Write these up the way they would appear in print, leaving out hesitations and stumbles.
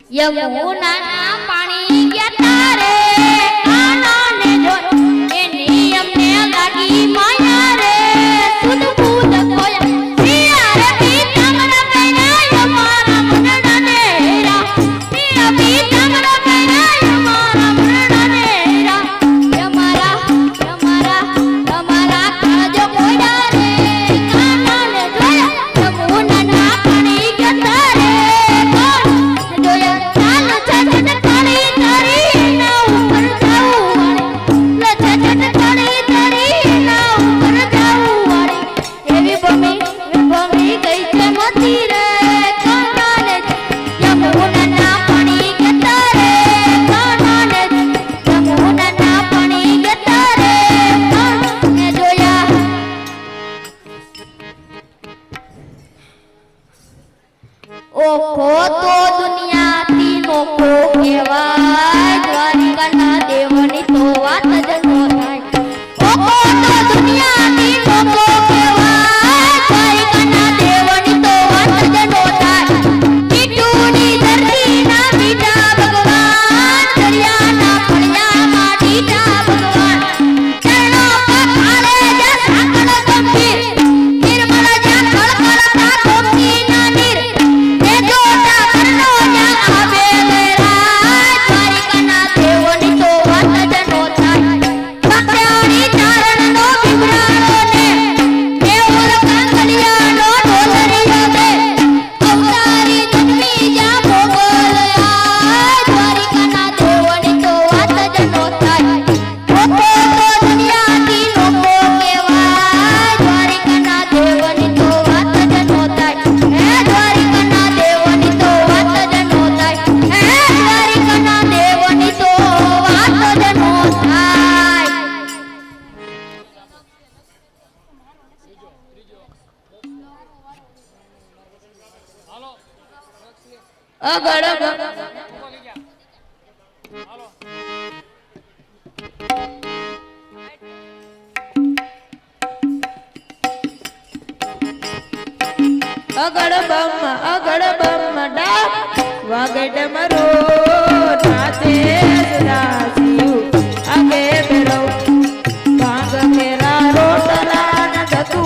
यमुना पानी गया रे काना ने जो ए नियम ने लागी माया रे सुध पूत खोया पिया रे पीतंगरा पैना हमारा मनना नेरा पिया पीतंगरा पैना हमारा मनना नेरा हमारा काजो खोया रे काना ने जोया यमुना पानी गया रे ओखो तो दुनिया तीनों को केवाय द्वारिका ना देवनी तो वात जनो थाय ओखो तो दुनिया तीनों को केवाय द्वारिका ना देवनी तो वात जनो थाय टीटूनी धरती ना बीटा भगवान दरिया ना फळिया माटीटा भगवान चरणों पर खाले जा साकड़ गंभीर निर्मल जा खळखळता गोमती ना नीर अगड़ अगड़ बम डा वागे डमरो नाचे सुदासियु आगे बेरो भांग केरा रोटला न दतु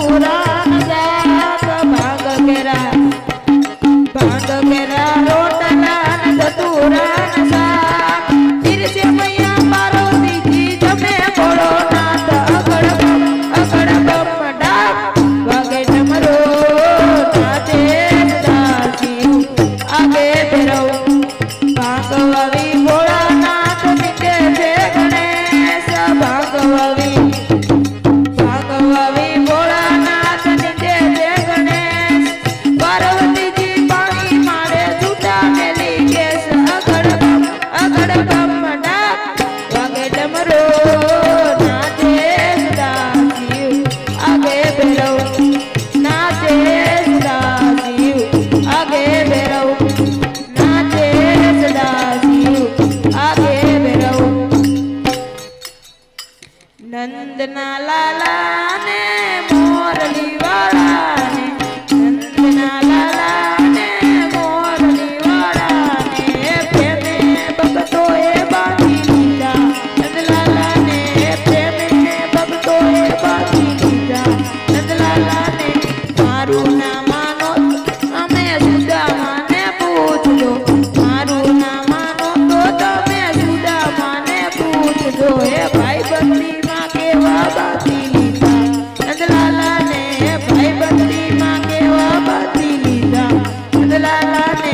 ભક્તિમાં કેવા બાંધી લીધા નંદલાલાને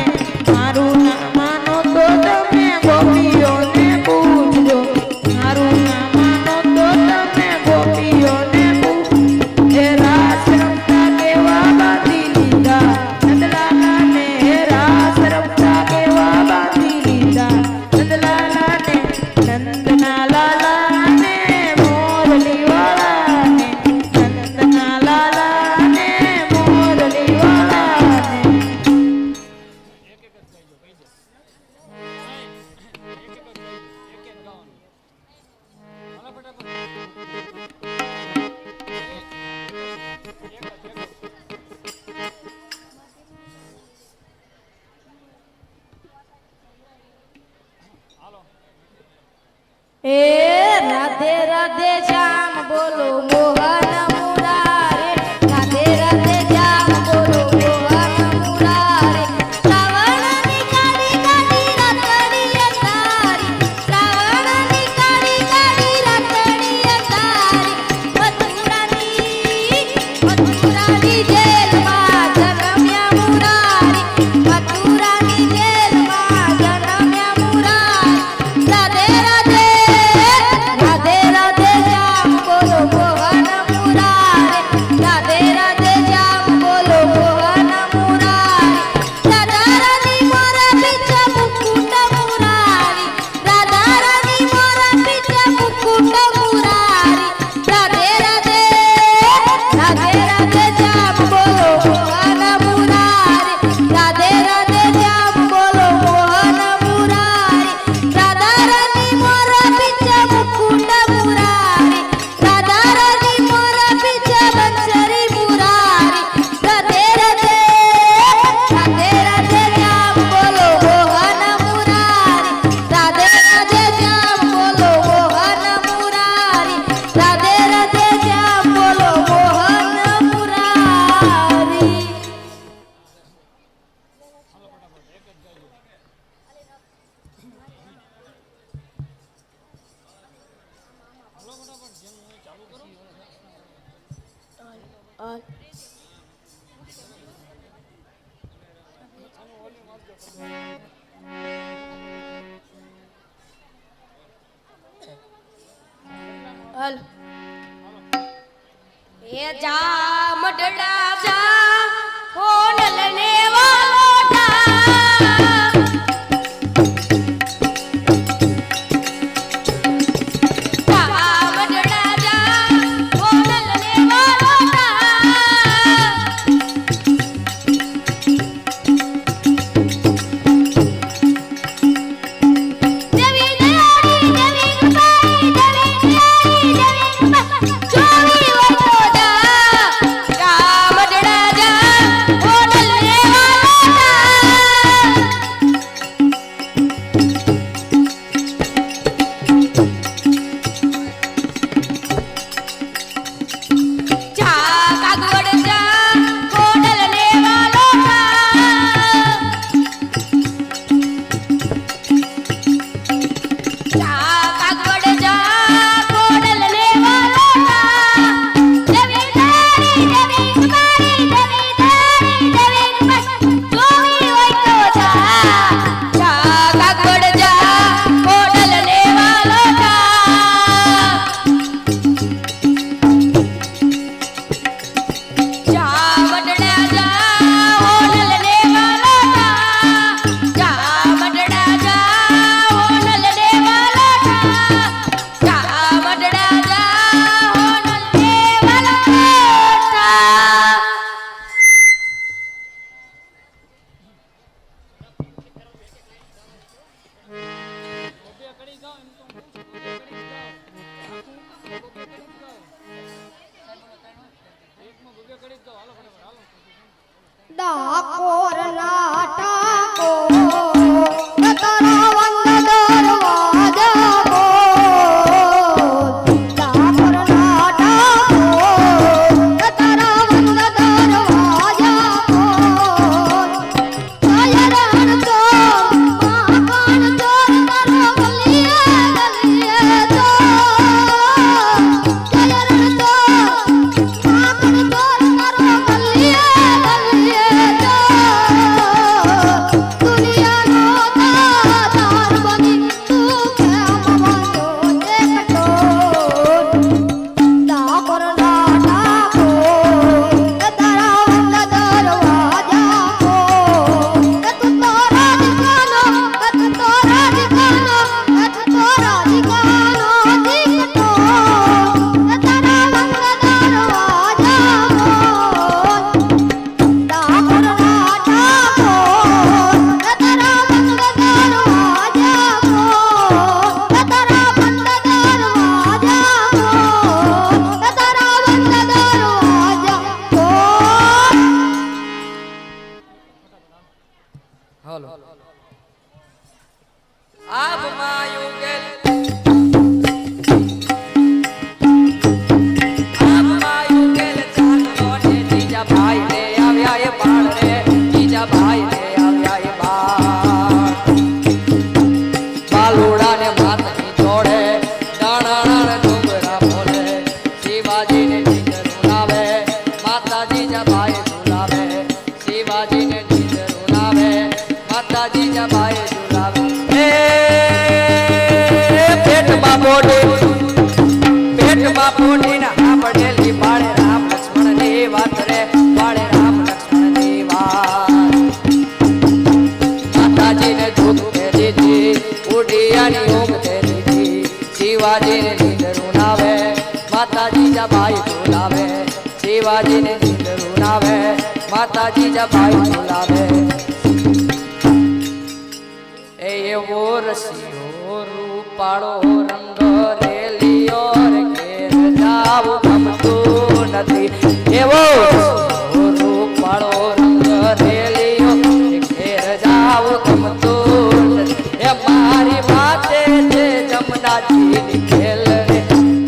મારું ના માનો તો તમે ગોપીઓને પૂછજો મારું ના માનો તો તમે ગોપીઓને પૂછજો હે રાસ રમતા કેવા બાંધી લીધા નંદલાલાને હે રાસ રમતા કેવા બાંધી લીધા નંદલાલાને નંદના લાલાને મોરલી વાળાને નંદના લાલાને મોરલી વાળાને એ રાધે રાધે શ્યામ બોલો મોહન મુરારે રાધે રાધે શ્યામ બોલો મોહન મુરારે શ્રાવણની કાળી કાળી રાતડી અંધારી શ્રાવણની કાળી કાળી રાતડી અંધારી મથુરાની જેલમાં જન્મ્યા મુરારી મથુરાની જેલમાં જન્મ્યા મુરારી રાધે રાધે રાધે રાધે શ્યામ બોલો મોહન મુરારે રાધે રાધે શ્યામ બોલો મોહન મુરારે રાધા રાની મોરા પીછે મુકુટ મુરારી રાધા રાની મોરા પીછે મુકુટ મુરારી રાધે રાધે રાધે રાધે શ્યામ બોલો મોહન મુરારે રાધે રાધે શ્યામ બોલો મોહન મુરારે રાધા રાની મોરા પીછે મુકુટ મુરારી રાધા રાની મોરા પીછે બંસરી મુરારી રાધે રાધે રાધે રાધે શ્યામ બોલો મોહન મુરારી રાધે રાધે શ્યામ બોલો મોહન મુરારી રાધે રાધે શ્યામ બોલો મોહન મુરારી હલ એ જા મડડા જા હોનલ ને વાલોટા જા મડડા જા હોનલ ને વાલોટા દેવી દયાળી દેવી કૃપાળી દેવી દયાળી દેવી કૃપાળી જોવી હોય તો જા જા મડડા જા હોનલ ને વાલોટા જા કાગવડ જા હોનલ ને વાલોટા જા કાગવડ જા કોડલ ને વાલોટા દેવી દયાળી દેવી કૃપાળી દેવી દયાળી દેવી કૃપાળી જોવી હોય તો જા જા કાગવડ જા કોડલ ને વાલોટા જા મડડા જા હોનલ ને વાલોટા જા મડડા જા હોનલ ને વાલોટા જા મડડા જા હોનલ ને વાલોટા ડાકોર નાટકો તારા વંદ દરવાજા બોલ ડાકોર નાટકો તારા વંદ દરવાજા બોલ કાયરણ તો માખણ ચોર તારો ગલીએ ગલીએ તો કાયરણ તો માખણ ચોર તારો હાલો આપ માયુગેલ આપ માયુગેલ ચાંદનો ને જીજા ભાઈ રે આવ્યા એ બાળ રે જીજા ભાઈ રે આવ્યા એ બાળ બાલુડા ને માથની જોડે ડાણાણ ડુંગરા બોલે શિવાજી ને ઢીંગરું લાવે માતા જીજા ભાઈ ઝુલાવે શિવાજી ને ઢીંગરું લાવે માતા જીજા ભાઈ ઝુલાવે પેટમાં પોડી ના આપડેલી બાળે રામ લક્ષ્મણ ની વાત રે બાળે રામ લક્ષ્મણ ની વાત માતાજી ને ઝૂકતે દીધી ઉડિયાની ઊંઘતે દીધી શિવાજી ને નીંદરું નાવે માતાજી જા ભાઈ બોલાવે શિવાજી ને નીંદરું નાવે માતાજી જા ભાઈ બોલાવે એવો રસિયો રૂપાળો રંગ રેલિયો રે ઘેર જાવું ગમતું નથી એવો રૂપાળો રંગ રેલિયો રે ઘેર જાવું ગમતું નથી એ મારી માતે છે જમનાજીની ખેલ રે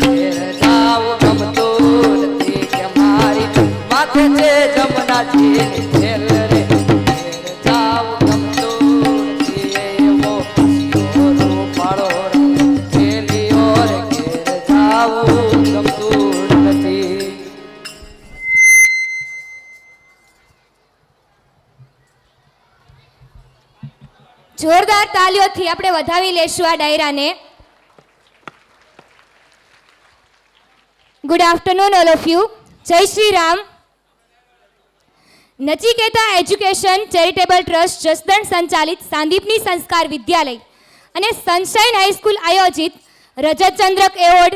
ઘેર જાવું ગમતું નથી કે મારી માતે છે જમનાજીની ખેલ રે ઘેર જાવું જોરદાર તાલીઓથી આપણે વધાવી લેશું આ ડાયરાને. Good afternoon all of you. જય Shri Ram. Nachiketa education charitable trust Jasdan સંચાલિત સાંદીપની સંસ્કાર વિદ્યાલય અને સનશાઇન હાઈસ્કૂલ આયોજિત રજતચંદ્રક એવોર્ડ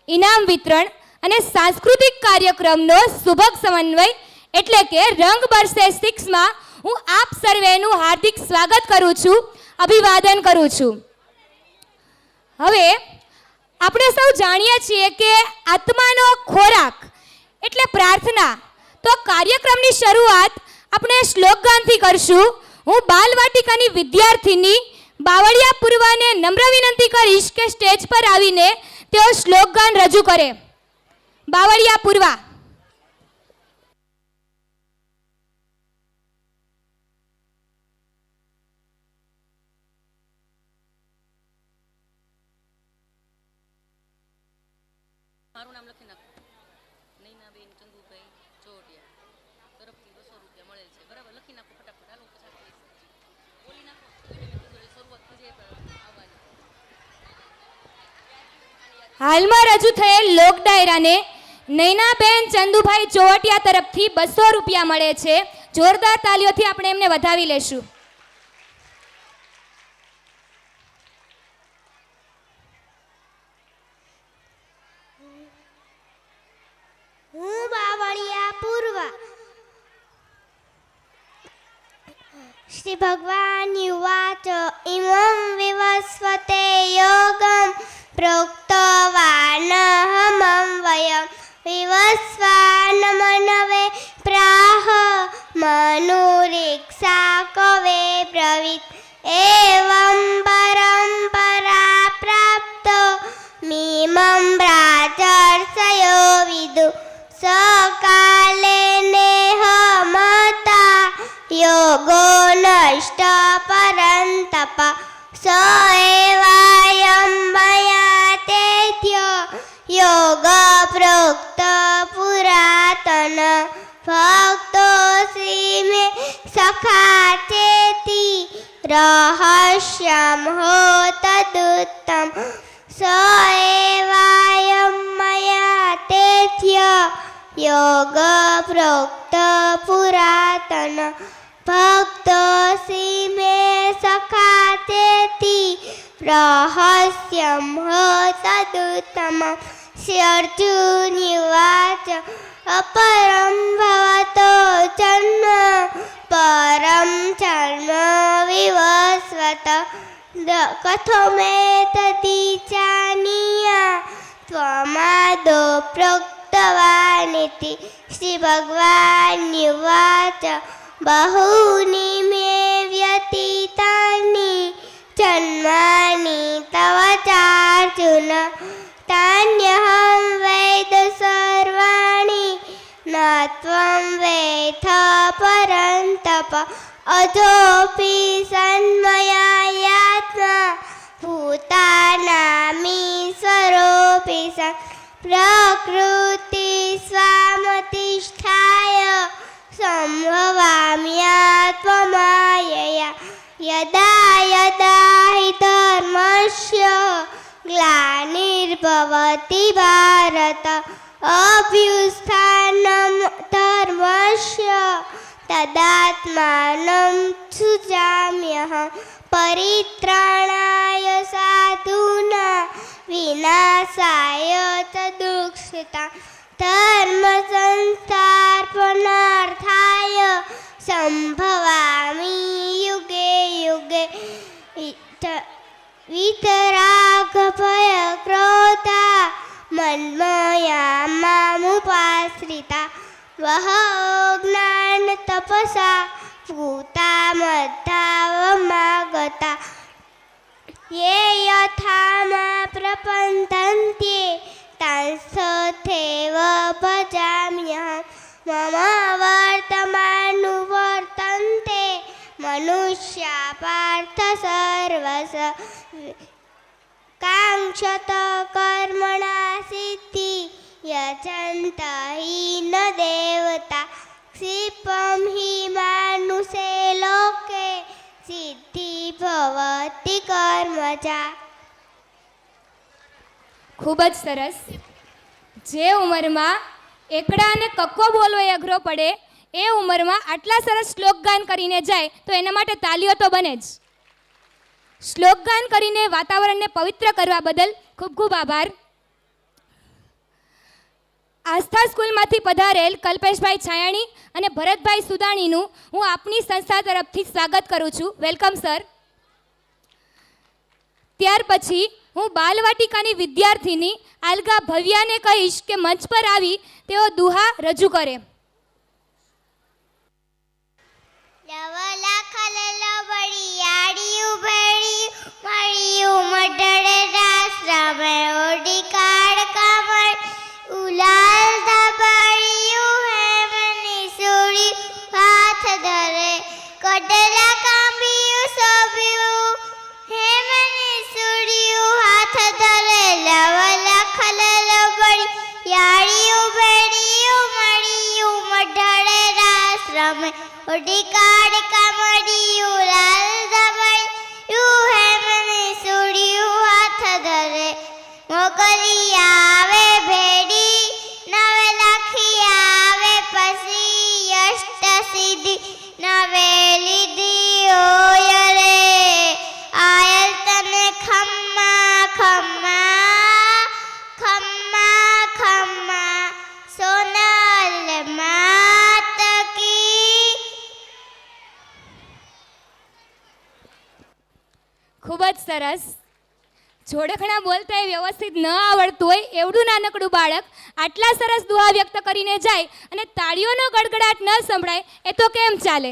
ઇનામ વિતરણ અને સાંસ્કૃતિક કાર્યક્રમનો સુભગ સમન્વય એટલે કે રંગ બરસે 6માં હું આપ સર્વેનું હાર્દિક સ્વાગત કરું છું, અભિવાદન કરું છું. હવે આપણે સૌ જાણીએ છીએ કે આત્માનો ખોરાક એટલે પ્રાર્થના. તો કાર્યક્રમની શરૂઆત આપણે શ્લોકગાનથી કરશું. હું બાલવાટિકાની વિદ્યાર્થીની બાવળિયા પૂર્વાને નમ્ર વિનંતી કરીશ કે સ્ટેજ પર આવીને તેઓ શ્લોકગાન રજૂ કરે. બાવળિયા પૂર્વા. મારું નામ લખી નાખો. નૈનાબેન ચંદુભાઈ ચોટિયા તરફથી 200 રૂપિયા મળેલ છે. બરાબર, લખી નાખો ફટાફટ. હાલો પછી બોલી નાખો. શરૂઆત થઈ જાય આવવાની. હાલમાં રજૂ થયેલ લોક ડાયરાને નૈનાબેન ચંદુભાઈ ચોવટિયા તરફથી 200 રૂપિયા મળે છે. જોરદાર તાલીઓથી આપણે એમને વધાવી લેશું. હું બાવળિયા પૂર્વા. શ્રી ભગવાન યુવાચ ઇમં વિવસ્વતે યોગમ પ્રોક્તવાનહમં વયમ વિવસ્વાન મનવે પ્રાહ મનુરીક્ષા કવે બ્રવીત એવં પરંપરા પ્રાપ્તો મીમં બ્રાચર્ષયો વિદુ સકાલે નેહ મતા યોગો નષ્ટ પરંતપ સ એવાયમ મયા તેથ્ય યોગ પ્રોક્ત પુરાતન ભક્તોસી મે સખા ચેતી રહસ્યમ હો તદુત્તમ સ એવાયમ મયા તેથ્ય યોગ પ્રોક્ત પુરાતન ભક્તોસી મે સખા ચેતી રહસ્યમ હો તદુત્તમ. શ્રી અર્જુન ઉવાચ અપરમ ભવતો જન્મ પરમ જન્મ વિવસ્વત કથમેતદી જાનીયા ત્વમાદો પ્રોક્તવાનિતિ. શ્રી ભગવાન ઉવાચ બહૂની મે व्यतीतानि जन्मानि तव चार्जुन तान्यहं वेद सर्वाणि न त्वं वेत्थ परन्तप अजोऽपि सन्मयात्मा भूतानामीश्वरोऽपि सन् प्रकृति स्वामतिष्ठाय सम्भवाम्यात्ममायया यदा यदा हि धर्मस्य ग्लानिर्भवति भारत अभ्युत्थानं धर्मस्य तदात्मानं सृजाम्यहं परित्राणाय साधूनां विनाशाय च दुष्कृतां धर्मसंस्थापनार्थाय सम्भवामि युगे युगे वीतरागभयक्रोधा मन्मया मामुपाश्रिता बहवो ज्ञानतपसा भूता मद्भावमागता ये यथा मा प्रपद्यन्ते तंस्तथैव भजाम्यहं मम वर्तमानुवर्तन्ते मनुष्या पार्थ सर्वश काङ्क्षत कर्मणा सिद्धि यजन्त हि न देवता क्षिपं हि मानुषे लोके सिद्धि भवति कर्मजा। ખૂબ જ સરસ. જે ઉંમરમાં એકડા અને કક્કો બોલવો એ અઘરો પડે એ ઉંમરમાં આટલા સરસ શ્લોક ગાન કરીને જાય તો એના માટે તાલીઓ તો બને જ. શ્લોક ગાન કરીને વાતાવરણને પવિત્ર કરવા બદલ ખૂબ ખૂબ આભાર. આસ્થા સ્કૂલમાંથી પધારેલ કલ્પેશભાઈ છાયાણી અને ભરતભાઈ સુદાણીનું હું આપની સંસ્થા તરફથી સ્વાગત કરું છું. Welcome sir. ત્યાર પછી હું બાલવાટિકાની વિદ્યાર્થીની આલ્ગા ભવ્યાને કહીશ કે મંચ પર આવી તેઓ દુહા રજૂ કરે. લવલા ખલલો બળિયાડિયું ભેળિયું મળિયું મઢડે રાશ્રમે ઓડી કાળ કામળ ઉલાલ દબાળિયું હેમની સુળિયું હાથ ધરે કડલા કાંબિયું શોભ્યું હેમની સુળિયું હાથ ધરે લવલા ખલલો બળિયાડિયું ભેળિયું મળિયું મઢડે રાશ્રમે ઓડી કાળ કામળિયું લાલ દબાળિયું હેમની સુળિયું હાથ ધરે મોગલી આવે ભેડી નવે લખી આવે પછી અષ્ટ સિદ્ધિ નવે લીધી હોય રે આયલ તને ખમ્મા ખમ્મા ખમ્મા ખમ્મા સોનલ માત કી. ખૂબ જ સરસ. જોડખણા બોલતા એ વ્યવસ્થિત ન આવડતું હોય એવડું નાનકડું બાળક આટલા સરસ દુહા વ્યક્ત કરીને જાય અને તાળીઓનો ગડગડાટ ન સંભળાય એ તો કેમ ચાલે.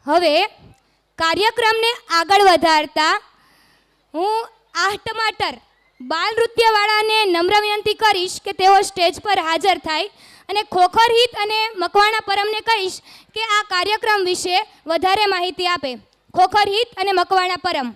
હવે કાર્યક્રમને આગળ વધારતા હું આહ ટમાટર બાલ નૃત્યવાળાને નમ્ર વિનંતી કરીશ કે તેઓ સ્ટેજ પર હાજર થાય અને ખોખર હિત અને મકવાણા પરમને કહીશ કે આ કાર્યક્રમ વિશે વધારે માહિતી આપે. ખોખર હિત અને મકવાણા પરમ.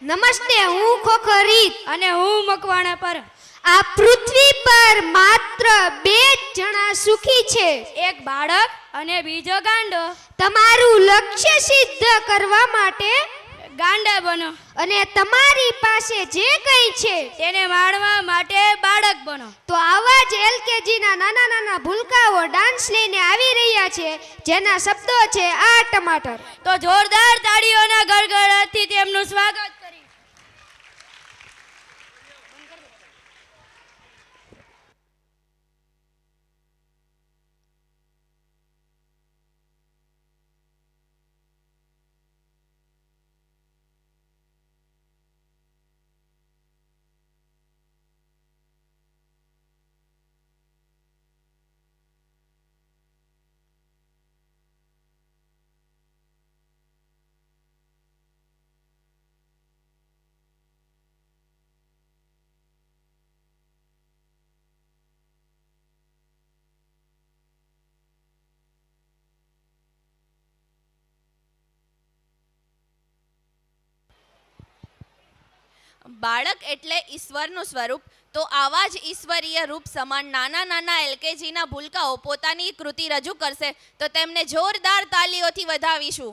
નમસ્તે, હું ખોખર રીત અને હું મકવાણા પર. આ પૃથ્વી પર માત્ર 2 જ જણા સુખી છે, એક બાળક અને બીજો ગાંડો. તમારું લક્ષ્ય સિદ્ધ કરવા માટે ગાંડા બનો અને તમારી પાસે જે કંઈ છે તેને માણવા માટે બાળક બનો. તો આવા જ એલકેજીના નાના નાના ભૂલકાઓ ડાન્સ લઈને આવી રહ્યા છે, જેના શબ્દો છે આ ટમાટર. તો જોરદાર તાળીઓના ગડગડાટથી તેમનું સ્વાગત કરી. બાળક એટલે ઈશ્વરનું સ્વરૂપ. તો આવા જ ઈશ્વરીય રૂપ સમાન નાના નાના એલકેજીના ભૂલકાઓ પોતાની કૃતિ રજૂ કરશે, તો તેમને જોરદાર તાલીઓથી વધાવીશું.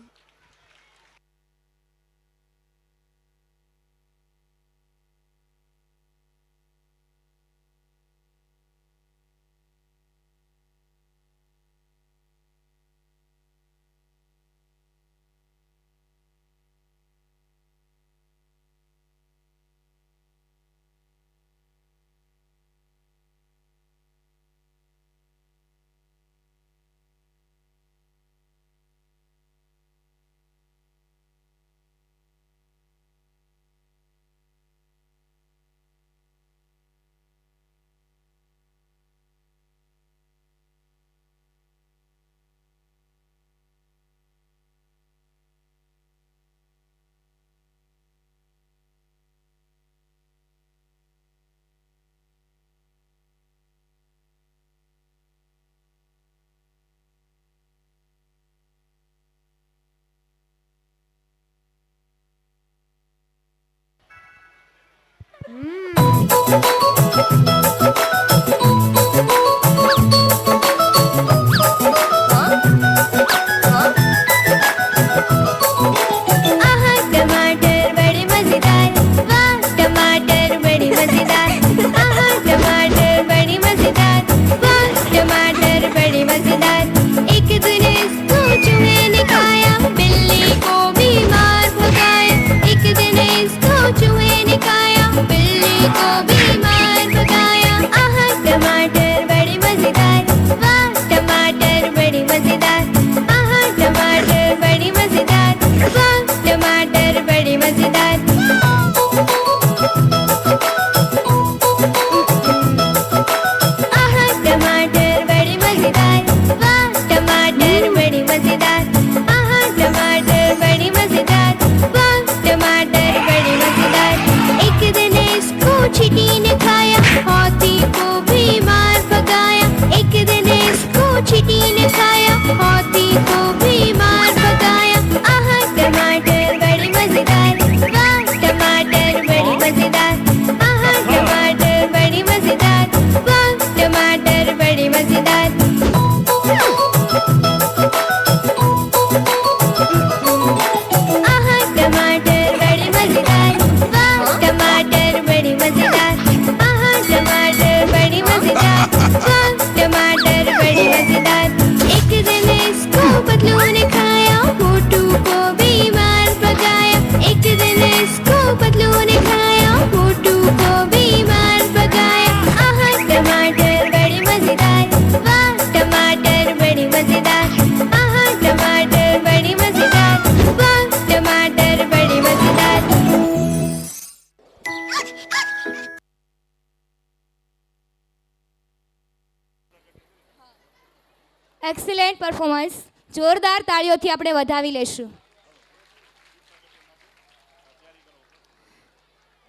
Excellent performance. જોરદાર તાળીઓથી આપણે વધાવી લેશું.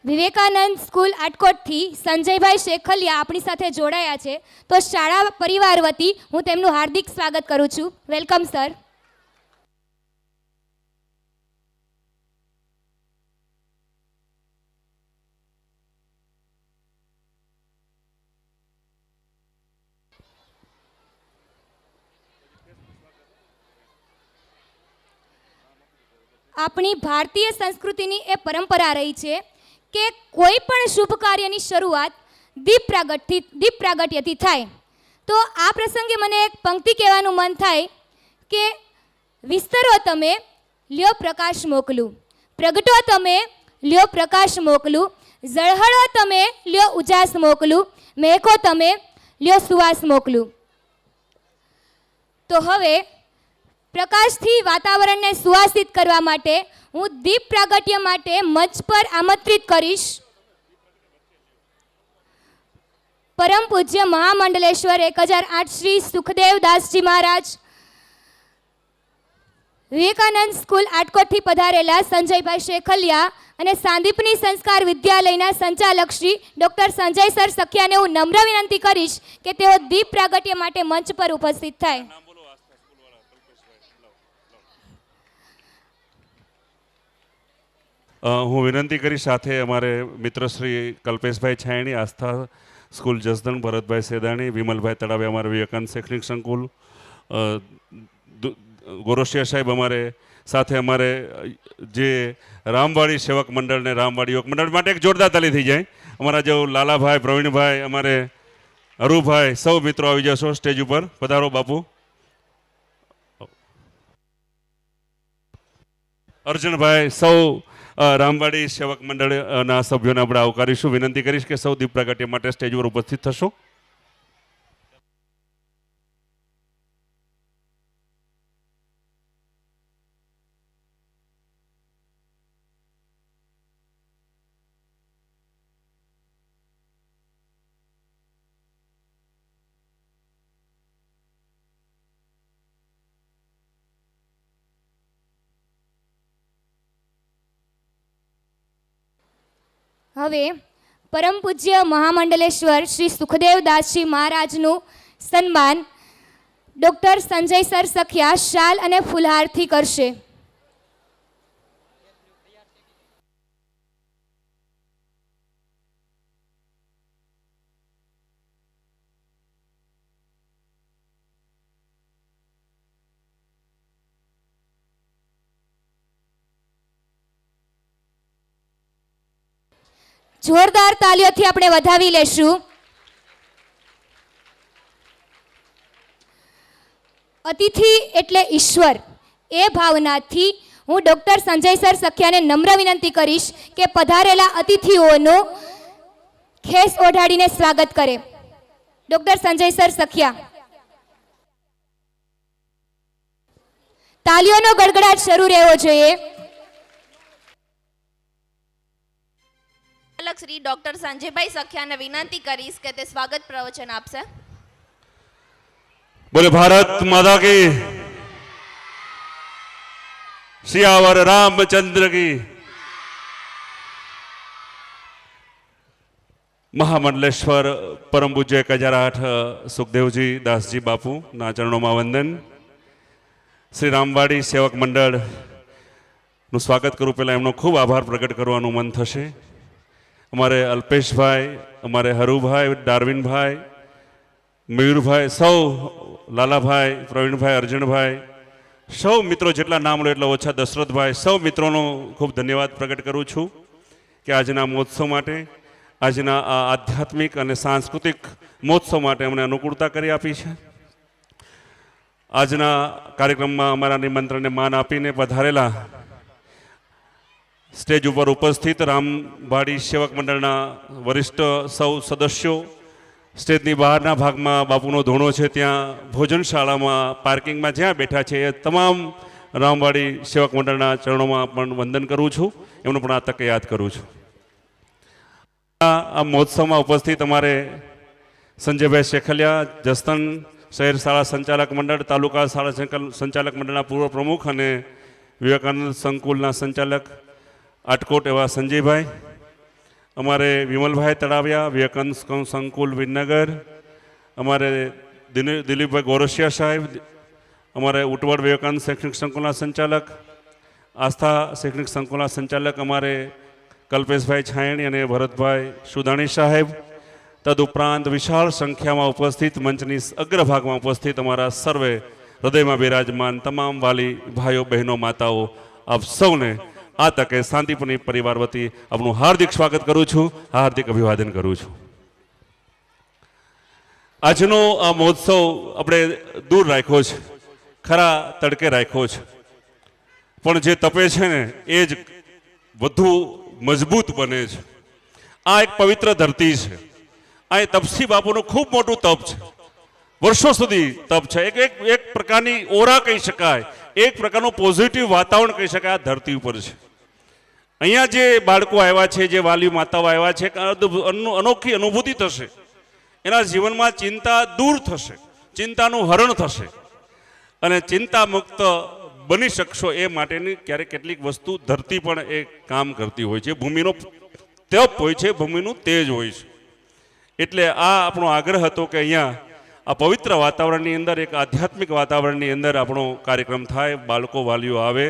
વિવેકાનંદ સ્કૂલ આટકોટથી સંજયભાઈ શેખલિયા આપણી સાથે જોડાયા છે, તો શાળા પરિવાર વતી હું તેમનું હાર્દિક સ્વાગત કરું છું. Welcome sir. આપણી ભારતીય સંસ્કૃતિની એ પરંપરા રહી છે કે કોઈ પણ શુભ કાર્યની શરૂઆત દીપ પ્રાગટ્યથી થાય. તો આ પ્રસંગે મને એક પંક્તિ કહેવાનું મન થાય કે વિસ્તરો તમે લ્યો પ્રકાશ મોકલું, પ્રગટો તમે લ્યો પ્રકાશ મોકલું, ઝળહળો તમે લ્યો ઉજાસ મોકલું, મહેકો તમે લ્યો સુવાસ મોકલું. તો હવે પ્રકાશથી વાતાવરણને સુવાસિત કરવા માટે હું દીપ પ્રાગટ્ય માટે મંચ પર આમંત્રિત કરીશ પરમ પૂજ્ય મહામંડલેશ્વર 1008 શ્રી સુખદેવ દાસજી મહારાજ, વિવેકાનંદ સ્કૂલ આટકોટથી પધારેલા સંજયભાઈ શેખલિયા અને સાંદીપની સંસ્કાર વિદ્યાલયના સંચાલક શ્રી ડૉક્ટર સંજય સર સખિયાને હું નમ્ર વિનંતી કરીશ કે તેઓ દીપ પ્રાગટ્ય માટે મંચ પર ઉપસ્થિત થાય. હું વિનંતી કરી સાથે અમારે મિત્ર શ્રી કલ્પેશભાઈ છાયણી, આસ્થા સ્કૂલ જસદણ, ભરતભાઈ સેદાણી, વિમલભાઈ તળાવે અમારે વિવેકાનંદ શૈક્ષણિક સંકુલ, ગોરસિયા સાહેબ અમારે સાથે અમારે જે રામવાડી સેવક મંડળ ને રામવાડી યુવક મંડળ માટે એક જોરદાર તાલી થઈ જાય. અમારા જો લાલાભાઈ, પ્રવીણભાઈ, અમારે હરુભાઈ, સૌ મિત્રો આવી જશો સ્ટેજ ઉપર. પધારો બાપુ. અર્જુનભાઈ, સૌ રામવાડી સેવક મંડળના સભ્યોને આપણે આવકારીશું. વિનંતી કરીશ કે સૌ દીપ પ્રાગટ્ય માટે સ્ટેજ પર ઉપસ્થિત થશો. હવે પરમ પૂજ્ય મહામંડલેશ્વર શ્રી સુખદેવ દાસજી મહારાજનું સન્માન ડૉક્ટર સંજય સર સખિયા શાલ અને ફુલહારથી કરશે. જોરદાર તાલીઓથી આપણે વધાવી લેશું. અતિથિ એટલે ઈશ્વર એ ભાવનાથી હું ડૉક્ટર સંજય સર સખિયાને નમ્ર વિનંતી કરીશ કે પધારેલા અતિથિઓનું ખેસ ઓઢાડીને સ્વાગત કરે. Doctor Sanjay sir Sakhiya. તાલીઓનો ગડગડાટ શરૂ રહેવો જોઈએ. શ્રી ડોક્ટર સંજયભાઈ સખિયાને વિનંતી કરીશ કે તે સ્વાગત પ્રવચન આપશે. બોલે ભારત માતા કી, સિયાવર રામચંદ્ર કી. મહામંડલેશ્વર પરમ પૂજ્ય 1008 સુખદેવજી દાસજી બાપુ ના ચરણોમાં વંદન. શ્રી રામવાડી સેવક મંડળનું સ્વાગત કરું પહેલાં એમનો ખૂબ આભાર પ્રગટ કરવાનું મન થશે. અમારે અલ્પેશભાઈ, અમારે હરુભાઈ, ડાર્વિનભાઈ, મયુરભાઈ, સૌ લાલાભાઈ, પ્રવીણભાઈ, અર્જુનભાઈ, સૌ મિત્રો જેટલા નામ લો એટલા ઓછા, દશરથભાઈ, સૌ મિત્રોનો ખૂબ ધન્યવાદ પ્રગટ કરું છું કે આજના મહોત્સવ માટે, આજના આ આધ્યાત્મિક અને સાંસ્કૃતિક મહોત્સવ માટે અમને અનુકૂળતા કરી આપી છે. આજના કાર્યક્રમમાં અમારા નિમંત્રણને માન આપીને પધારેલા સ્ટેજ ઉપર ઉપસ્થિત રામવાડી સેવક મંડળના વરિષ્ઠ સૌ સદસ્યો, સ્ટેજની બહારના ભાગમાં બાપુનો ધોણો છે ત્યાં ભોજનશાળામાં પાર્કિંગમાં જ્યાં બેઠા છે એ તમામ રામવાડી સેવક મંડળના ચરણોમાં પણ વંદન કરું છું, એમનો પણ આ તકે યાદ કરું છું. આ મહોત્સવમાં ઉપસ્થિત અમારે સંજયભાઈ શેખલિયા, જસદણ શહેર શાળા સંચાલક મંડળ, તાલુકા શાળા સંચાલક મંડળના પૂર્વ પ્રમુખ અને વિવેકાનંદ સંકુલના સંચાલક આટકોટ એવા સંજયભાઈ, અમારે વિમલભાઈ તળાવિયા, વિવેકાનંદ સંકુલ વિનગર, અમારે દિલીપભાઈ ગોરસિયા સાહેબ, અમારે ઉટવડ વિવેકાનંદ શૈક્ષણિક સંકુલના સંચાલક, આસ્થા શૈક્ષણિક સંકુલના સંચાલક અમારે કલ્પેશભાઈ છાયણી અને ભરતભાઈ સુદાણી સાહેબ, તદુપરાંત વિશાળ સંખ્યામાં ઉપસ્થિત મંચની અગ્રભાગમાં ઉપસ્થિત અમારા સર્વે હૃદયમાં બિરાજમાન તમામ વાલી ભાઈઓ બહેનો માતાઓ, આપ સૌને આ તકે શાંતિપુરની પરિવાર વતી આપનું હાર્દિક સ્વાગત કરું છું, હાર્દિક અભિવાદન કરું છું. આજનો આ મહોત્સવ આપણે દૂર રાખ્યો છે, ખરા તડકે રાખ્યો છે, પણ જે તપે છે ને એ જ વધુ મજબૂત બને છે. આ એક પવિત્ર ધરતી છે. આ એ તપસી બાપુનું ખૂબ મોટું તપ છે, વર્ષો સુધી તપ છે. એક પ્રકારની ઓરા કહી શકાય, એક પ્રકારનું પોઝિટિવ વાતાવરણ કહી શકાય આ ધરતી ઉપર છે. અહીંયા જે બાળકો આવ્યા છે, જે વાલી માતાઓ આવ્યા છે, અનોખી અનુભૂતિ થશે. એના જીવનમાં ચિંતા દૂર થશે, ચિંતાનું હરણ થશે અને ચિંતા મુક્ત બની શકશો. એ માટેની ક્યારેક કેટલીક વસ્તુ ધરતી પણ એ કામ કરતી હોય છે. ભૂમિનો તપ હોય છે, ભૂમિનું તેજ હોય છે. એટલે આ આપણો આગ્રહ હતો કે અહીંયા આ પવિત્ર વાતાવરણની અંદર, એક આધ્યાત્મિક વાતાવરણની અંદર આપણો કાર્યક્રમ થાય, બાળકો વાલીઓ આવે.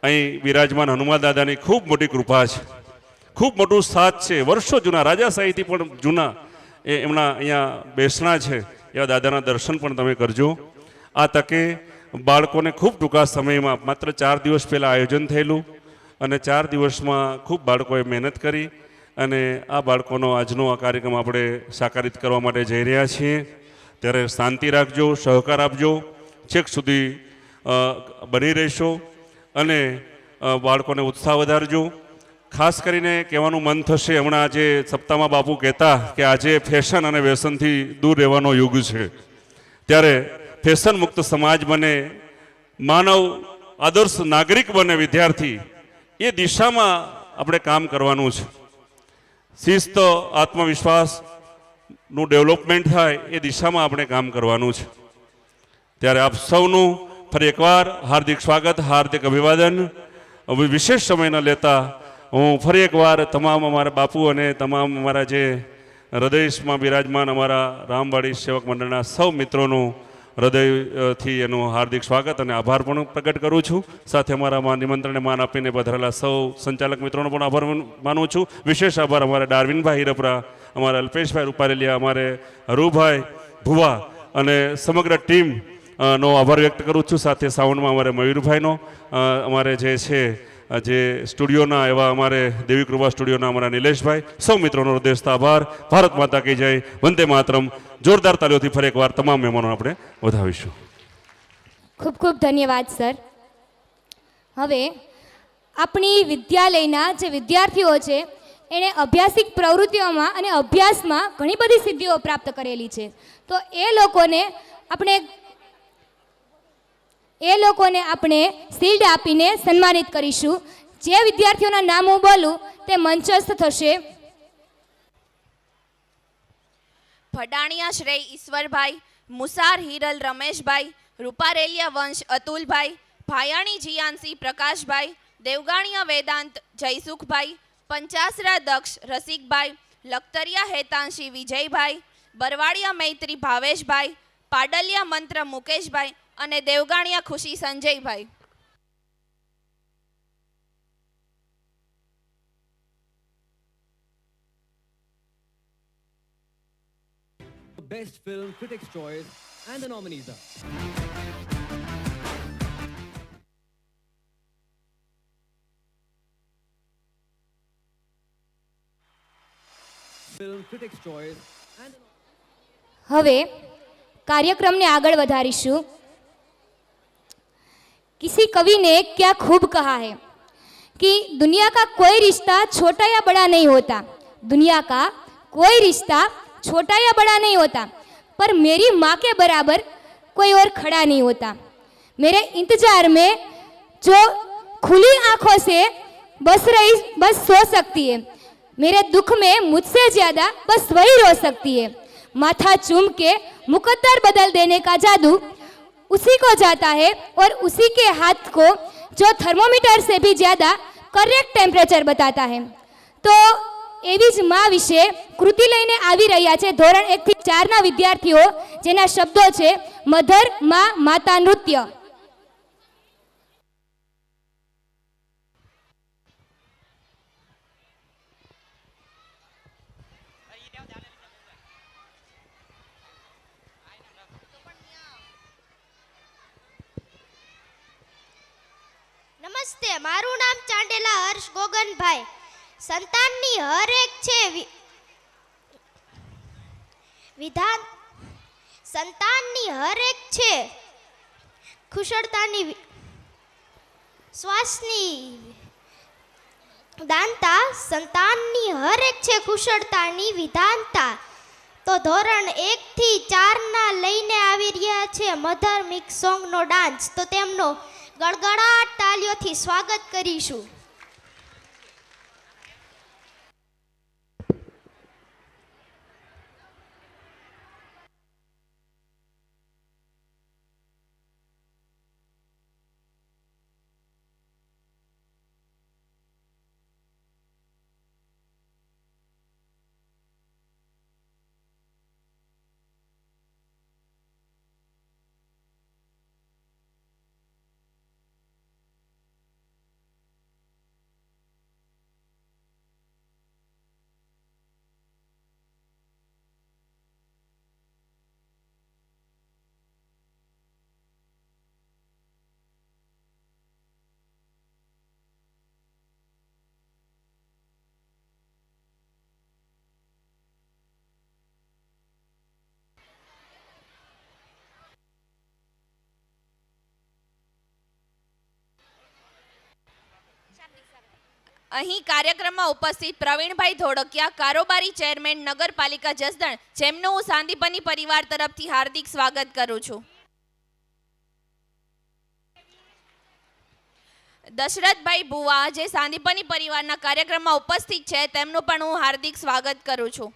અહીં બિરાજમાન હનુમાન દાદાની ખૂબ મોટી કૃપા છે, ખૂબ મોટું સાથ છે. વર્ષો જૂના, રાજાશાહીથી પણ જૂના એમના અહીંયા બેસણા છે. એવા દાદાના દર્શન પણ તમે કરજો. આ તકે બાળકોને ખૂબ ટૂંકા સમયમાં, માત્ર 4 દિવસ પહેલાં આયોજન થયેલું અને 4 દિવસમાં ખૂબ બાળકોએ મહેનત કરી અને આ બાળકોનો આજનો આ કાર્યક્રમ આપણે સાકારિત કરવા માટે જઈ રહ્યા છીએ. ત્યારે શાંતિ રાખજો, સહકાર આપજો, છેક સુધી બની રહેશો અને બાળકોને ઉત્સાહ વધારજો. ખાસ કરીને કહેવાનું મન થશે, હમણાં આજે સપ્તાહમાં બાપુ કહેતા કે આજે ફેશન અને વ્યસનથી દૂર રહેવાનો યુગ છે. ત્યારે ફેશન મુક્ત સમાજ બને, માનવ આદર્શ નાગરિક બને વિદ્યાર્થી, એ દિશામાં આપણે કામ કરવાનું છે. શિસ્ત, આત્મવિશ્વાસનું ડેવલપમેન્ટ થાય એ દિશામાં આપણે કામ કરવાનું છે. ત્યારે આપ સૌનું ફરી એકવાર હાર્દિક સ્વાગત, હાર્દિક અભિવાદન. વિશેષ સમય ન લેતા હું ફરી એકવાર તમામ અમારા બાપુ અને તમામ અમારા જે હૃદયમાં બિરાજમાન અમારા રામવાડી સેવક મંડળના સૌ મિત્રોનું હૃદયથી એનું હાર્દિક સ્વાગત અને આભાર પણ પ્રગટ કરું છું. સાથે અમારા નિમંત્રણને માન આપીને પધારેલા સૌ સંચાલક મિત્રોનો પણ આભાર માનું છું. વિશેષ આભાર અમારા ડાર્વિનભાઈ હિરપરા, અમારા અલ્પેશભાઈ રૂપારેલિયા, અમારે હરુભાઈ ભુવા અને સમગ્ર ટીમ નો આભાર વ્યક્ત કરું છું. સાથે સાઉન્ડમાં અમારે મયુરભાઈનો, અમારે જે છે જે સ્ટુડિયોના એવા અમારે દેવી કૃપા સ્ટુડિયોના અમારા નિલેશભાઈ, સૌ મિત્રોનો હૃદયસ્થ આભાર. ભારત માતા કી જય, વંદે માતરમ. જોરદાર તાલીઓથી ફરી એકવાર તમામ મહેમાનો આપણે વધાવીશું. ખૂબ ખૂબ ધન્યવાદ સર. હવે આપણી વિદ્યાલયના જે વિદ્યાર્થીઓ છે એણે અભ્યાસિક પ્રવૃત્તિઓમાં અને અભ્યાસમાં ઘણી બધી સિદ્ધિઓ પ્રાપ્ત કરેલી છે. તો એ લોકોને આપણે શિલ્ડ આપીને સન્માનિત કરીશું. જે વિદ્યાર્થીઓના નામ હું બોલું તે મંચસ્થ થશે. ભડાણિયા શ્રેય ઈશ્વરભાઈ, મુસાર હિરલ રમેશભાઈ, રૂપારેલિયા વંશ અતુલભાઈ, ભાયાણી જીયાનસી પ્રકાશભાઈ, દેવગાણિયા વેદાંત જયસુખભાઈ, પંચાસરા દક્ષ રસિકભાઈ, લખતરિયા હેતાંશી વિજયભાઈ, બરવાડિયા મૈત્રી ભાવેશભાઈ, પાડલિયા મંત્ર મુકેશભાઈ અને દેવગાણિયા ખુશી સંજયભાઈ. Best Film Critics' Choice and the nominees are Film Critics' Choice and હવે કાર્યક્રમને આગળ વધારીશું. किसी कवि ने क्या खूब कहा है कि दुनिया का कोई रिश्ता छोटा या बड़ा नहीं होता, दुनिया का कोई रिश्ता छोटा या बड़ा नहीं होता, पर मेरी माँ के बराबर कोई और खड़ा नहीं होता. मेरे इंतजार में जो खुली आंखों से बस सो सकती है, मेरे दुख में मुझसे ज्यादा बस वही रो सकती है. माथा चूम के मुकद्दर बदल देने का जादू उसी को जाता है और उसी के हाथ को जो थर्मोमीटर से भी ज्यादा करेक्ट टेम्परेचर बताता है. तो એવી જ માં વિશે કૃતિ લઈને આવી રહ્યા છે ધોરણ 1 થી 4 ના વિદ્યાર્થીઓ, જેના શબ્દો છે મધર માં માતા નૃત્ય. નમસ્તે, મારું નામ ચાંડેલા હર્ષ ગોગનભાઈ. સંતાનની હરેક છે વિધાન સંતાનની હરેક છે કુશળતાની શ્વાસની દાનતા. સંતાનની હરેક છે કુશળતાની વિધાનતા. તો ધોરણ 1 થી 4 લઈને આવી રહ્યા છે મધર મિક્સ સોંગનો ડાન્સ. તો તેમનો ગળગળાટ તાલીઓથી સ્વાગત કરીશું. અહીં કાર્યક્રમમાં ઉપસ્થિત પ્રવીણભાઈ ધોળકિયા, કારોબારી ચેરમેન નગરપાલિકા જસદણ, જેમનું હું સાંદીપની પરિવાર તરફથી હાર્દિક સ્વાગત કરું છું. દશરથભાઈ ભુવા, જે સાંદીપની પરિવારના કાર્યક્રમમાં ઉપસ્થિત છે, તેમનું પણ હું હાર્દિક સ્વાગત કરું છું.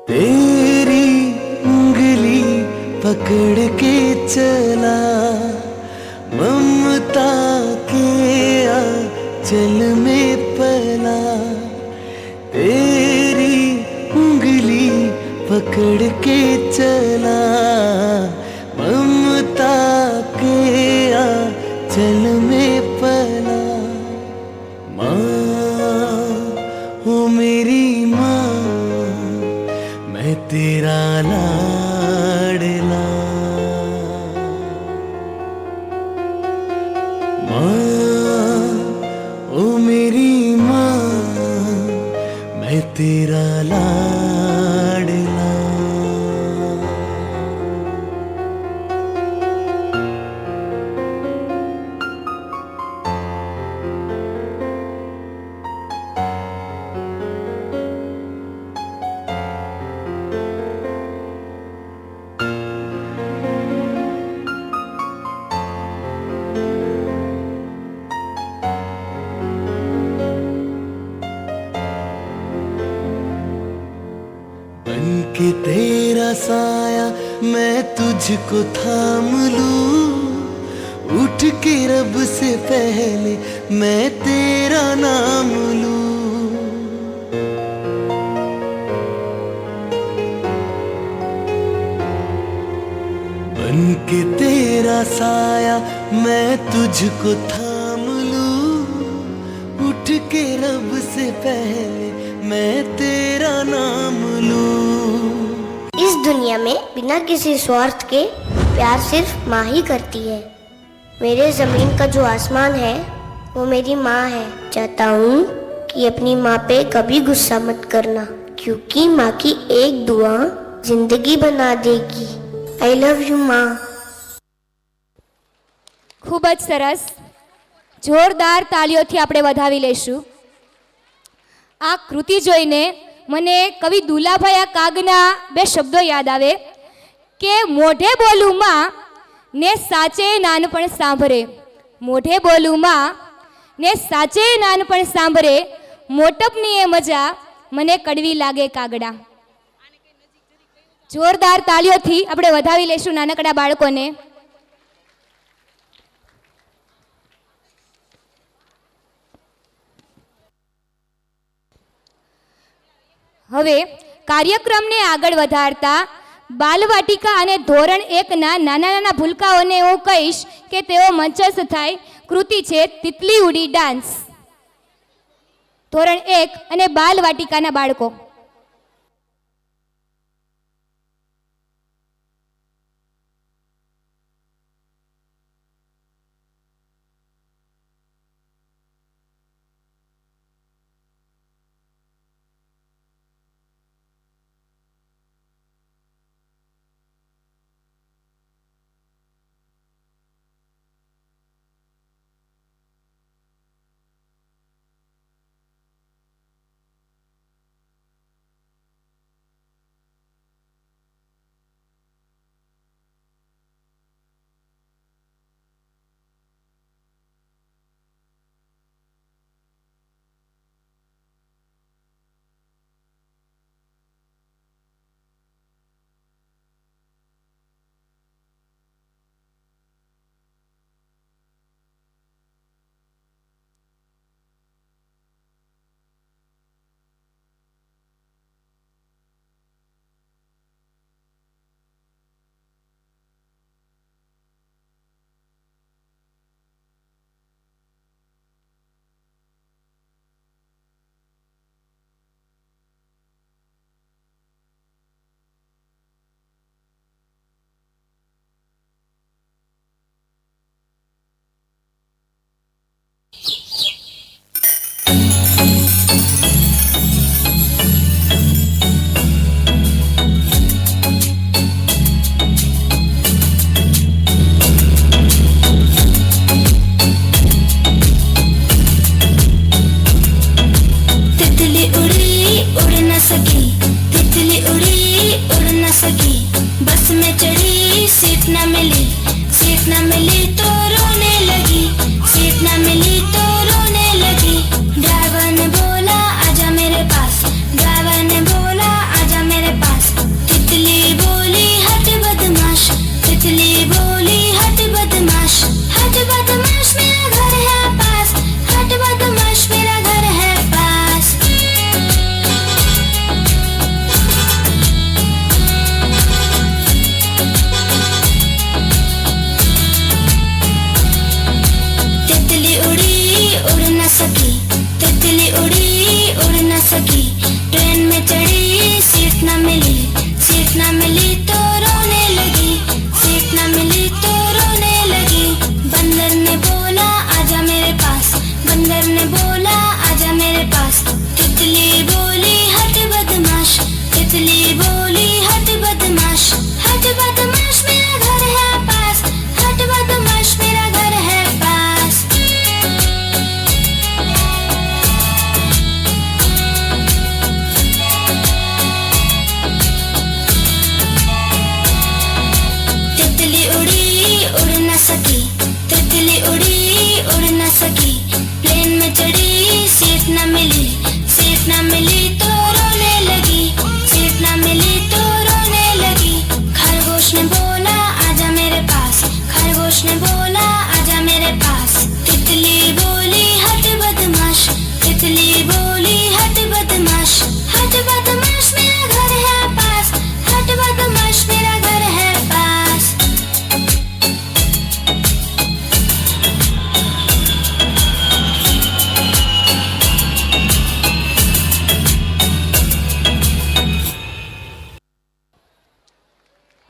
तेरी उंगली पकड़ के चला ममता के आंचल में पला. तेरी उंगली पकड़ के चला ममता के आंचल में पला. माँ ओ मेरी माँ, मैं तेरा लाडला. माँ ओ मेरी माँ, मैं तेरा लाडला. कि तेरा साया मैं तुझको थाम लूं. उठ के रब से पहले मैं तेरा नाम लूं. बन के तेरा साया मैं तुझको थाम लूं. उठ के रब से पहले मैं तेरा नाम लूं. इस दुनिया में बिना किसी स्वार्थ के प्यार सिर्फ माँ ही करती है. मेरे जमीन का जो आसमान है वो मेरी माँ है. चाहता हूँ कि अपनी माँ पे कभी गुस्सा मत करना, क्योंकि माँ की एक दुआ जिंदगी बना देगी. आई लव यू माँ. ખૂબ જ સરસ. જોરદાર તાળીઓથી આપણે વધાવી લઈશું. આ કૃતિ જોઈને મને કવિ દુલાભાઈ કાગના બે શબ્દો યાદ આવે કે મોઢે બોલું માં ને સાચે નાનપણ સાંભળે. મોઢે બોલું માં ને સાચે નાનપણ સાંભળે. મોટપની એ મજા મને કડવી લાગે કાગડા. જોરદાર તાળીઓથી આપણે વધાવી લઈશું નાનકડા બાળકોને. હવે કાર્યક્રમને આગળ વધારતા બાલવાટિકા અને ધોરણ 1ના નાના નાના ભૂલકાઓને હું કહીશ કે તેઓ મંચસ્થ થાય. કૃતિ છે તિતલી ઉડી ડાન્સ. ધોરણ 1 અને બાલવાટિકાના બાળકો.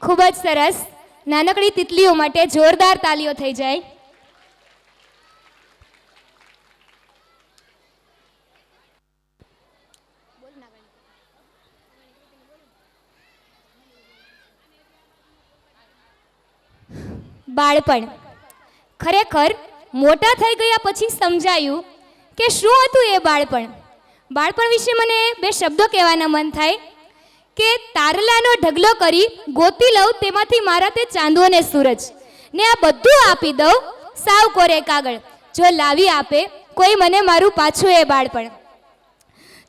ખૂબ જ સરસ. નાનકડી તિતલીઓ માટે જોરદાર તાલીઓ થઈ જાય. બાળપણ. ખરેખર મોટા થઈ ગયા પછી સમજાયું કે શું હતું એ બાળપણ. બાળપણ વિશે મને બે શબ્દો કહેવાના મન થાય કે તારલાનો ઢગલો કરી ગોતી લઉં તેમાંથી મારા તે ચાંદો ને સૂરજ ને આ બધું આપી દઉં સાવ કોરે કાગળ જો લાવી આપે કોઈ મને મારું પાછું એ બાળપણ.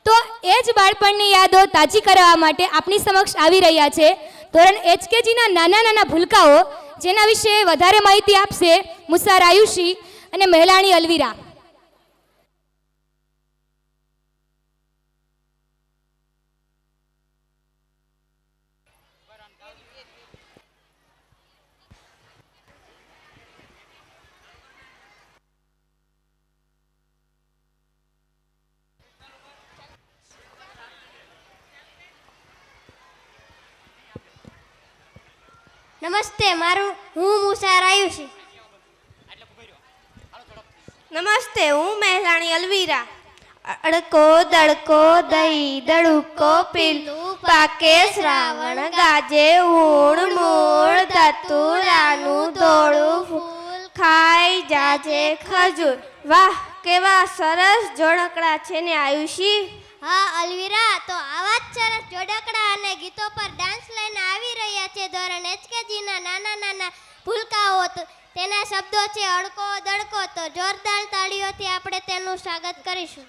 તો એ જ બાળપણની યાદો તાજી કરાવવા માટે આપણી સમક્ષ આવી રહ્યા છે ધોરણ HKGના નાના નાના ભૂલકાઓ, જેના વિશે વધારે માહિતી આપશે મુસાર આયુષી અને મહેલાણી અલવીરા. નમસ્તે, હું મુસાર આયુષી. નમસ્તે, હું મહેસાણી અલવીરા. અડકો દડકો દહી દડુકો પીલું પાકે શ્રાવણ ગાજે ઊણ મૂળ ધતુરાનું ધોળું ફૂલ ખાઈ જાજે ખજૂર. વાહ, કેવા સરસ જોડકડા છે ને આયુષી. હા અલવીરા, તો આવા જ સરસ જોડકડા અને ગીતો પર ડાન્સ લઈને આવી રહ્યા છે ધોરણ HKGના નાના નાના ભૂલકાઓ. તેના શબ્દો છે અડકો દડકો. તો જોરદાર તાળીઓથી આપણે તેનું સ્વાગત કરીશું.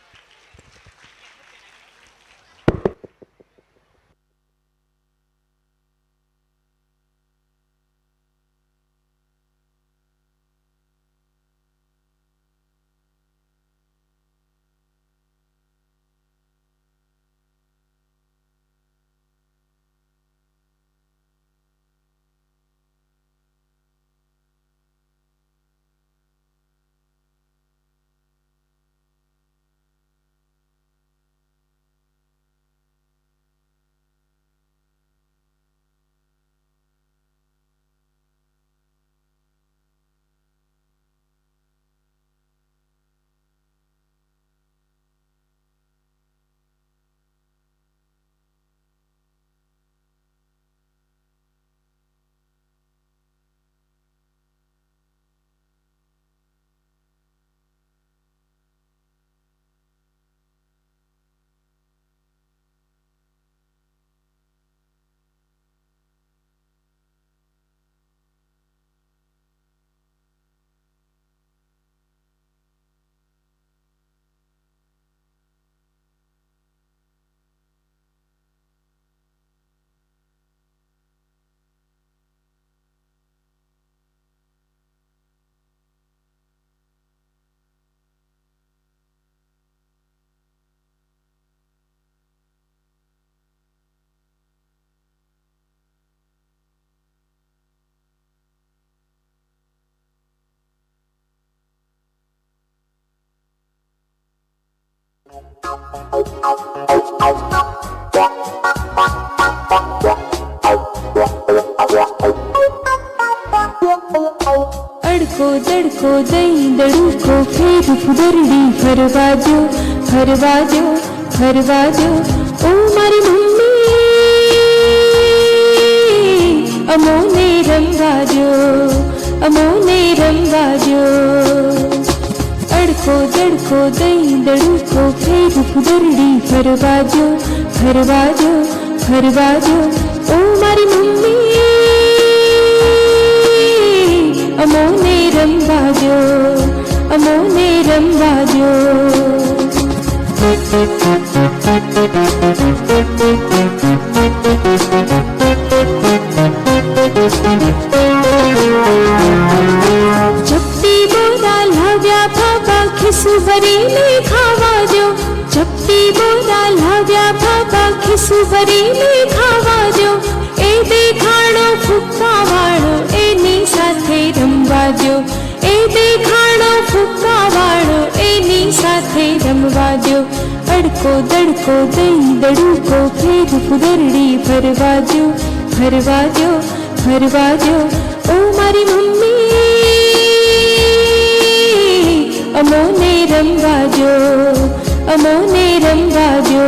અડકો દડકો દઈ દડુકો ફેર ફુદરડી ફરવાજો ફરવાજો ફરવાજો. ઓ મારી મમ્મી, અમોને રમવાજો અમોને રમવાજો. અડકો દડકો દઈ દડુકો ફેર ફુદરડી ફરવાજો ફરવાજો ફરવાજો. ઓ મારી મમ્મી, અમોને રમવાજો અમોને રમવાજો. ચપટી બોરા લાવ્યા બાબા ખિસ્સુ ભરીને ખાવાજો. ચપટી બોરા લાવ્યા બાબા ખિસ્સુ ભરીને ખાવાજો. એ દેખાડો ફૂક્કા વાળો એની સાથે રમવાજો. એ દેખાડો ફૂક્કા વાળો એની સાથે રમવાજો. અડકો દડકો દઈ દડુકો ફેર ફુદરડી ફરવાજો ફરવાજો ફરવાજો. ઓ મારી મમ્મી, અમોને રમવાજો અમોને રમવાજો.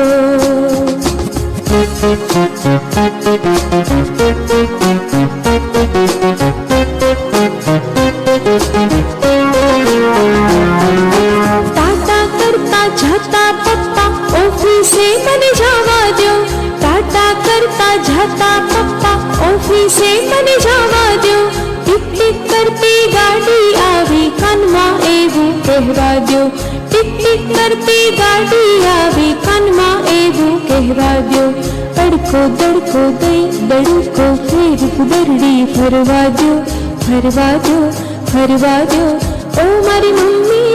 ટાટા કરતા જાતા પપ્પા ઓફિસે મને જવાજો. ટાટા કરતા જાતા પપ્પા ઓફિસે મને જવાજો. ટીક ટીક કરતી ગાડી આવી કાનમાં એવું કહેવાજો. ટીક ટીક કરતી ગાડી આવી કાનમાં એવું કહેવાજો. અડકો દડકો દઈ દડુકો ફેર ફુદરડી ફરવાજો ફરવાજો ફરવાજો. ઓ મારી મમ્મી,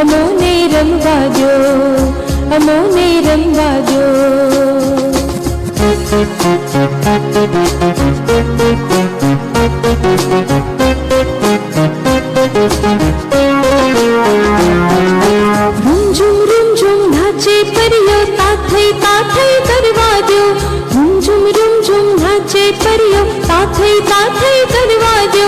અમોને રમવાજો અમોને રમવાજો. રૂમઝુમ રૂમઝુમ નાચે પરિયો તાથઈ તાથઈ દરવાજો. રૂમઝુમ રૂમઝુમ થઈ કરવા દો.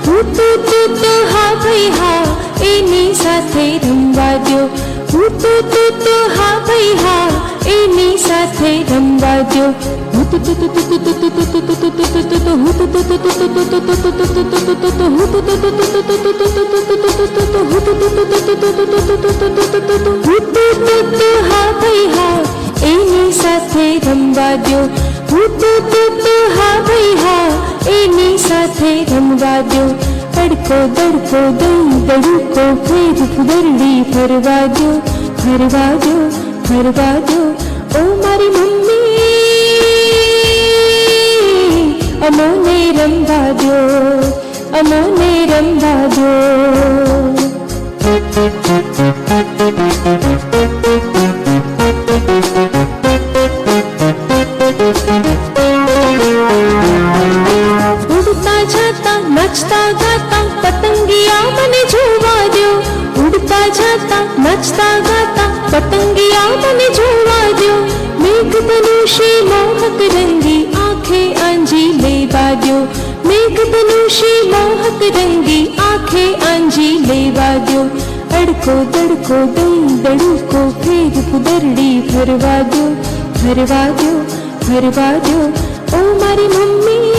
તું હા ભાઈ હા એની સાથે રમવા દો. તું હા ભાઈ હા એની સાથે રમવા દો. હા ભાઈ હા એની સાથે રમવા દો. હા ભાઈ હા એની સાથે રમવા દો. તડકો દડકો દઈ દડુકો ફેર ફુદરડી ફરવા દો. ફરવા દો ફરવા દો ઓ મારી મમ્મી, અમોને રમવા દો, અમોને રમવા દો. ઉડતા જાતા નાચતા ગાતા પતંગિયા મને જોવા દો. ઉડતા જાતા નાચતા ગાતા પતંગિયા મને જોવા દો. મેઘધનુષી મોહક રંગી આંખે આંજી લેવા દો. મેઘધનુષી મોહક રંગી આંખે આંજી લેવા દો. અડકો દડકો દઈ દડુકો ફેર ફુદરડી ફરવા દો. ફરવા દો ફરવા દો ઓ મારી મમ્મી,